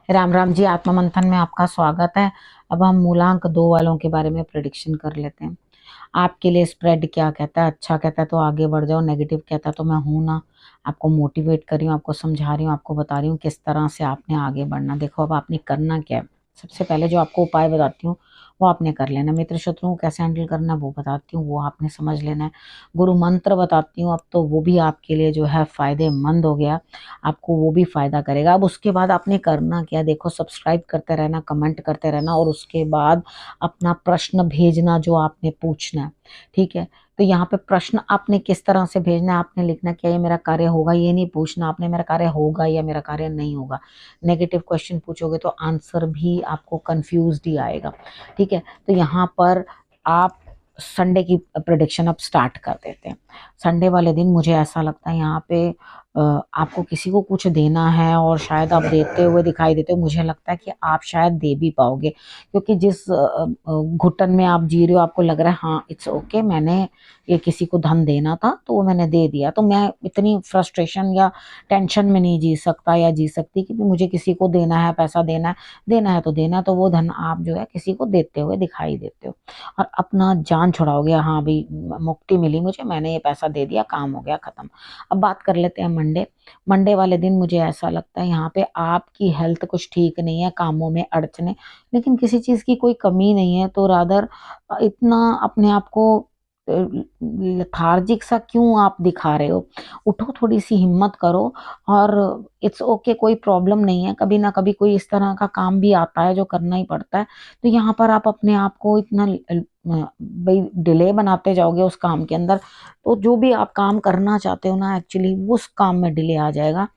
राम राम जी। आत्मा मंथन में आपका स्वागत है। अब हम मूलांक 2 वालों के बारे में प्रिडिक्शन कर लेते हैं। आपके लिए स्प्रेड क्या कहता है? अच्छा कहता है तो आगे बढ़ जाओ, नेगेटिव कहता है तो मैं हूं ना। आपको मोटिवेट कर रही हूँ, आपको समझा रही हूँ, आपको बता रही हूँ किस तरह से आपने आगे बढ़ना। देखो अब आपने करना क्या है। सबसे पहले जो आपको उपाय बताती हूँ वो आपने कर लेना। मित्र शत्रुओं को कैसे हैंडल करना है वो बताती हूँ, वो आपने समझ लेना है। गुरु मंत्र बताती हूँ, अब तो वो भी आपके लिए जो है फायदेमंद हो गया, आपको वो भी फायदा करेगा। अब उसके बाद आपने करना क्या, देखो सब्सक्राइब करते रहना, कमेंट करते रहना और उसके बाद अपना प्रश्न भेजना जो आपने पूछना है। ठीक है, तो यहाँ पे प्रश्न आपने किस तरह से भेजना है, आपने लिखना क्या ये मेरा कार्य होगा, ये नहीं पूछना आपने मेरा कार्य होगा या मेरा कार्य नहीं होगा। नेगेटिव क्वेश्चन पूछोगे तो आंसर भी आपको कंफ्यूज्ड ही आएगा। ठीक है, तो यहाँ पर आप संडे की प्रेडिक्शन अब स्टार्ट कर देते हैं। संडे वाले दिन मुझे ऐसा लगता है यहाँ पे आपको किसी को कुछ देना है और शायद आप देते हुए दिखाई देते हो। मुझे लगता है कि आप शायद दे भी पाओगे, क्योंकि जिस घुटन में आप जी रहे हो आपको लग रहा है हाँ इट्स ओके, मैंने ये किसी को धन देना था तो वो मैंने दे दिया, तो मैं इतनी फ्रस्ट्रेशन या टेंशन में नहीं जी सकता या जी सकती कि मुझे किसी को देना है, पैसा देना है, देना है तो देना है। तो वो धन आप जो है किसी को देते हुए दिखाई देते हो और अपना जान छुड़ाओगे। हाँ भाई मुक्ति मिली मुझे, मैंने ये पैसा दे दिया, काम हो गया खत्म। अब बात कर लेते हैं मंडे। मंडे वाले दिन मुझे ऐसा लगता है यहाँ पे आपकी हेल्थ कुछ ठीक नहीं है, कामों में अड़चने, लेकिन किसी चीज की कोई कमी नहीं है। तो रादर इतना अपने आप को लथार्जिक सा क्यों आप दिखा रहे हो? उठो, थोड़ी सी हिम्मत करो और इट्स ओके, कोई प्रॉब्लम नहीं है। कभी ना कभी कोई इस तरह का काम भी आता है जो करना ही पड़ता है। तो यहाँ पर आप अपने आप को इतना भाई डिले बनाते जाओगे उस काम के अंदर, तो जो भी आप काम करना चाहते हो ना एक्चुअली उस काम में डिले आ जाएगा,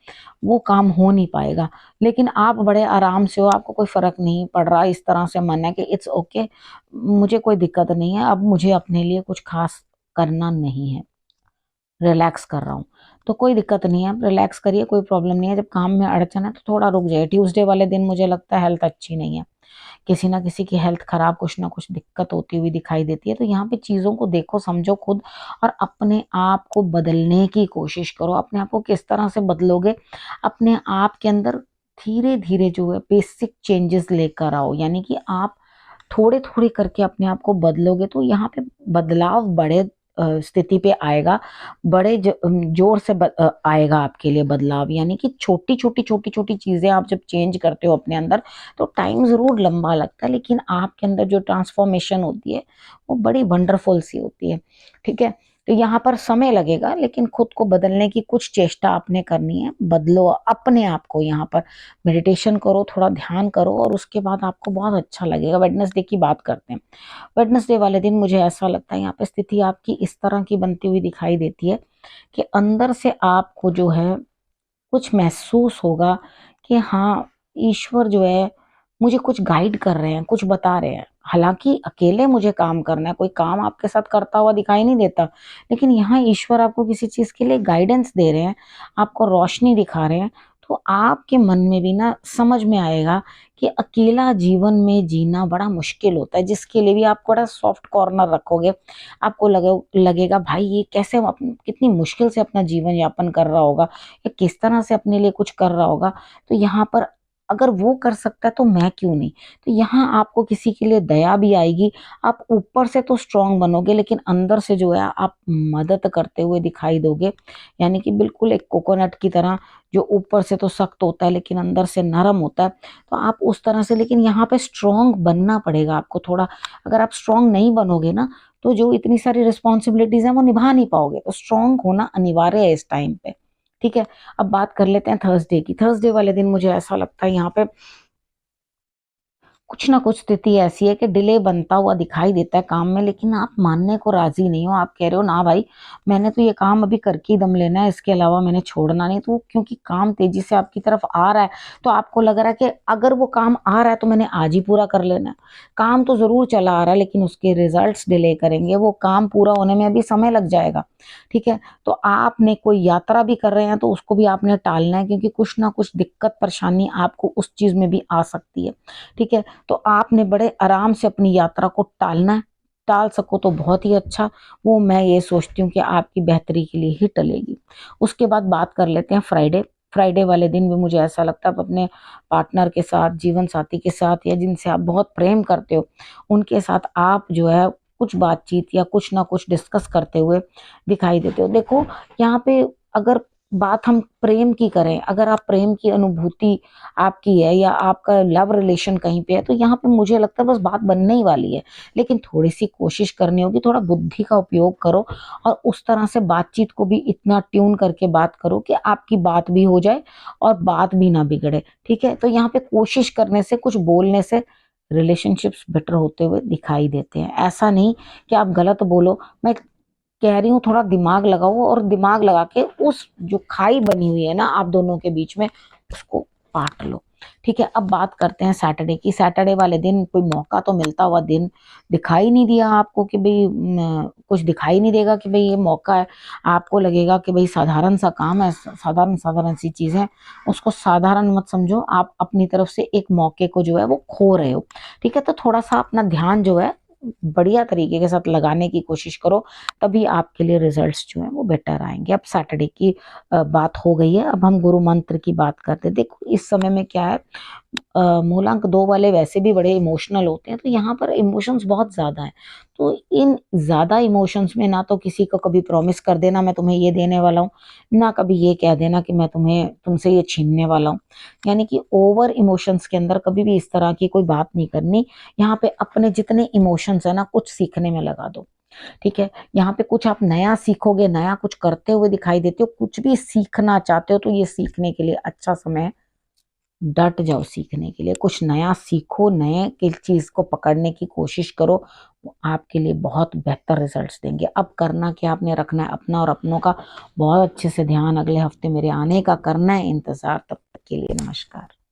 वो काम हो नहीं पाएगा। लेकिन आप बड़े आराम से हो, आपको कोई फर्क नहीं पड़ रहा, इस तरह से मन है कि इट्स ओके, मुझे कोई दिक्कत नहीं है, अब मुझे अपने लिए कुछ खास करना नहीं है, रिलैक्स कर रहा हूँ। तो कोई दिक्कत नहीं है, आप रिलैक्स करिए, कोई प्रॉब्लम नहीं है। जब काम में अड़चन है तो थोड़ा रुक जाइए। ट्यूसडे वाले दिन मुझे लगता है हेल्थ अच्छी नहीं है, किसी ना किसी की हेल्थ खराब, कुछ ना कुछ दिक्कत होती हुई दिखाई देती है। तो यहाँ पे चीजों को देखो, समझो खुद और अपने आप को बदलने की कोशिश करो। अपने आप को किस तरह से बदलोगे, अपने आप के अंदर धीरे धीरे जो है बेसिक चेंजेस लेकर आओ। यानी कि आप थोड़े थोड़े करके अपने आप को बदलोगे तो यहाँ पे बदलाव बड़े स्थिति पे आएगा, बड़े जोर से आएगा आपके लिए बदलाव। यानी कि छोटी छोटी छोटी छोटी चीजें आप जब चेंज करते हो अपने अंदर तो टाइम जरूर लंबा लगता है, लेकिन आपके अंदर जो ट्रांसफॉर्मेशन होती है वो बड़ी वंडरफुल सी होती है। ठीक है, तो यहाँ पर समय लगेगा लेकिन खुद को बदलने की कुछ चेष्टा आपने करनी है। बदलो अपने आप को, यहाँ पर मेडिटेशन करो, थोड़ा ध्यान करो और उसके बाद आपको बहुत अच्छा लगेगा। वेडनेसडे की बात करते हैं। वेडनेसडे वाले दिन मुझे ऐसा लगता है यहाँ पे स्थिति आपकी इस तरह की बनती हुई दिखाई देती है कि अंदर से आपको जो है कुछ महसूस होगा कि हाँ ईश्वर जो है मुझे कुछ गाइड कर रहे हैं, कुछ बता रहे हैं। हालांकि अकेले मुझे काम करना है, कोई काम आपके साथ करता हुआ दिखाई नहीं देता, लेकिन यहाँ ईश्वर आपको किसी चीज के लिए गाइडेंस दे रहे हैं, आपको रोशनी दिखा रहे हैं। तो आपके मन में भी ना समझ में आएगा कि अकेला जीवन में जीना बड़ा मुश्किल होता है, जिसके लिए भी आप बड़ा सॉफ्ट कॉर्नर रखोगे। आपको लगेगा भाई ये कैसे कितनी मुश्किल से अपना जीवन यापन कर रहा होगा या किस तरह से अपने लिए कुछ कर रहा होगा। तो यहाँ पर अगर वो कर सकता है तो मैं क्यों नहीं। तो यहाँ आपको किसी के लिए दया भी आएगी। आप ऊपर से तो स्ट्रांग बनोगे लेकिन अंदर से जो है आप मदद करते हुए दिखाई दोगे। यानी कि बिल्कुल एक कोकोनट की तरह, जो ऊपर से तो सख्त होता है लेकिन अंदर से नरम होता है। तो आप उस तरह से, लेकिन यहाँ पे स्ट्रांग बनना पड़ेगा आपको थोड़ा। अगर आप स्ट्रांग नहीं बनोगे ना तो जो इतनी सारी रिस्पॉन्सिबिलिटीज हैं वो निभा नहीं पाओगे। तो स्ट्रांग होना अनिवार्य है इस टाइम पे। ठीक है, अब बात कर लेते हैं थर्सडे की। थर्सडे वाले दिन मुझे ऐसा लगता है यहाँ पे कुछ ना कुछ स्थिति ऐसी है कि डिले बनता हुआ दिखाई देता है काम में, लेकिन आप मानने को राजी नहीं हो। आप कह रहे हो ना भाई मैंने तो ये काम अभी करके ही दम लेना है, इसके अलावा मैंने छोड़ना नहीं। तो क्योंकि काम तेजी से आपकी तरफ आ रहा है तो आपको लग रहा है कि अगर वो काम आ रहा है तो मैंने आज ही पूरा कर लेना है। काम तो जरूर चला आ रहा है लेकिन उसके रिजल्ट्स डिले करेंगे, वो काम पूरा होने में अभी समय लग जाएगा। ठीक है, तो आपने कोई यात्रा भी कर रहे हैं तो उसको भी आपने टालना है, क्योंकि कुछ ना कुछ दिक्कत परेशानी आपको उस चीज में भी आ सकती है। ठीक है, तो आपने बड़े आराम से अपनी यात्रा को टालना है। टाल सको तो बहुत ही अच्छा, वो मैं ये सोचती हूँ कि आपकी बेहतरी के लिए ही टलेगी। उसके बाद बात कर लेते हैं फ्राइडे। फ्राइडे वाले दिन भी मुझे ऐसा लगता है आप अपने पार्टनर के साथ, जीवन साथी के साथ, या जिनसे आप बहुत प्रेम करते हो, उनके साथ आप जो है कुछ बातचीत या कुछ ना कुछ डिस्कस करते हुए दिखाई देते हो। देखो यहाँ पे अगर बात हम प्रेम की करें, अगर आप प्रेम की अनुभूति आपकी है या आपका लव रिलेशन कहीं पे है, तो यहाँ पे मुझे लगता है बस बात बनने ही वाली है। लेकिन थोड़ी सी कोशिश करनी होगी, थोड़ा बुद्धि का उपयोग करो और उस तरह से बातचीत को भी इतना ट्यून करके बात करो कि आपकी बात भी हो जाए और बात भी ना बिगड़े। ठीक है, तो यहाँ पे कोशिश करने से, कुछ बोलने से रिलेशनशिप्स बेटर होते हुए दिखाई देते हैं। ऐसा नहीं कि आप गलत बोलो, मैं कह रही हूँ थोड़ा दिमाग लगाओ और दिमाग लगा के उस जो खाई बनी हुई है ना आप दोनों के बीच में, उसको पाट लो। ठीक है, अब बात करते हैं सैटरडे की। सैटरडे वाले दिन कोई मौका तो मिलता हुआ दिन दिखाई नहीं दिया आपको कि भाई कुछ दिखाई नहीं देगा कि भाई ये मौका है। आपको लगेगा कि भाई साधारण सा काम है, साधारण साधारण सी चीज है, उसको साधारण मत समझो। आप अपनी तरफ से एक मौके को जो है वो खो रहे हो। ठीक है, तो थोड़ा सा अपना ध्यान जो है बढ़िया तरीके के साथ लगाने की कोशिश करो, तभी आपके लिए रिजल्ट्स जो है वो बेटर आएंगे। अब सैटरडे की बात हो गई है, अब हम गुरु मंत्र की बात करते हैं। देखो इस समय में क्या है, मूलांक 2 वाले वैसे भी बड़े इमोशनल होते हैं, तो यहाँ पर इमोशंस बहुत ज्यादा हैं। तो इन ज्यादा इमोशंस में ना तो किसी को कभी प्रॉमिस कर देना मैं तुम्हें ये देने वाला हूँ, ना कभी ये कह देना कि मैं तुम्हें तुमसे ये छीनने वाला हूँ। यानी कि ओवर इमोशंस के अंदर कभी भी इस तरह की कोई बात नहीं करनी। यहाँ पे अपने जितने इमोशंस है ना, कुछ सीखने में लगा दो। ठीक है, यहाँ पे कुछ आप नया सीखोगे, नया कुछ करते हुए दिखाई देते हो, कुछ भी सीखना चाहते हो तो ये सीखने के लिए अच्छा समय है। डट जाओ सीखने के लिए, कुछ नया सीखो, नए की चीज को पकड़ने की कोशिश करो, वो आपके लिए बहुत बेहतर रिजल्ट्स देंगे। अब करना क्या, आपने रखना है अपना और अपनों का बहुत अच्छे से ध्यान। अगले हफ्ते मेरे आने का करना है इंतजार। तब तक के लिए नमस्कार।